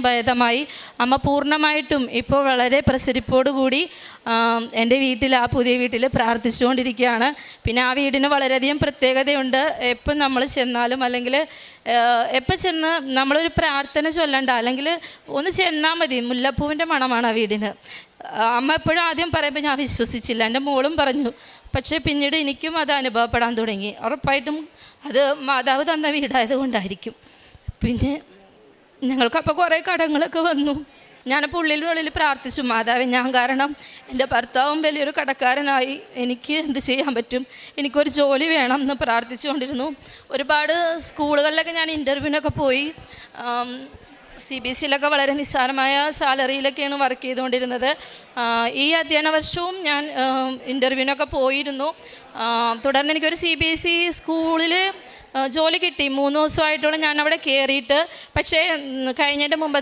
ഭേദമായി. അമ്മ പൂർണ്ണമായിട്ടും ഇപ്പോൾ വളരെ പ്രസരിപ്പോടുകൂടി എൻ്റെ വീട്ടിൽ, ആ പുതിയ വീട്ടിൽ പ്രാർത്ഥിച്ചുകൊണ്ടിരിക്കുകയാണ്. പിന്നെ ആ വീടിന് വളരെയധികം പ്രത്യേകതയുണ്ട്. എപ്പം നമ്മൾ ചെന്നാലും, അല്ലെങ്കിൽ എപ്പോൾ ചെന്ന് നമ്മളൊരു പ്രാർത്ഥന ചൊല്ലണ്ട, അല്ലെങ്കിൽ ഒന്ന് ചെന്നാൽ മതി, മുല്ലപ്പൂവിൻ്റെ മണമാണ് ആ വീടിന്. അമ്മ എപ്പോഴും ആദ്യം പറയുമ്പോൾ ഞാൻ വിശ്വസിച്ചില്ല, എൻ്റെ മോളും പറഞ്ഞു. പക്ഷേ പിന്നീട് എനിക്കും അത് അനുഭവപ്പെടാൻ തുടങ്ങി. ഉറപ്പായിട്ടും അത് മാതാവ് തന്ന വീടായതുകൊണ്ടായിരിക്കും. പിന്നെ ഞങ്ങൾക്കപ്പോൾ കുറേ കടങ്ങളൊക്കെ വന്നു. ഞാനപ്പോൾ ഉള്ളിൽ പ്രാർത്ഥിച്ചു, മാതാവേ, ഞാൻ കാരണം എൻ്റെ ഭർത്താവും വലിയൊരു കടക്കാരനായി, എനിക്ക് എന്ത് ചെയ്യാൻ പറ്റും, എനിക്കൊരു ജോലി വേണം എന്ന് പ്രാർത്ഥിച്ചുകൊണ്ടിരുന്നു. ഒരുപാട് സ്കൂളുകളിലൊക്കെ ഞാൻ ഇൻ്റർവ്യൂവിനൊക്കെ പോയി. CBSEയിലൊക്കെ വളരെ നിസ്സാരമായ സാലറിയിലൊക്കെയാണ് വർക്ക് ചെയ്തുകൊണ്ടിരുന്നത്. ഈ അധ്യയന വർഷവും ഞാൻ ഇൻ്റർവ്യൂവിനൊക്കെ പോയിരുന്നു. തുടർന്ന് എനിക്കൊരു CBSE സ്കൂളിൽ ജോലി കിട്ടി. 3 ദിവസമായിട്ടുള്ള ഞാൻ അവിടെ കയറിയിട്ട്. പക്ഷേ കഴിഞ്ഞതിൻ്റെ മുമ്പത്തെ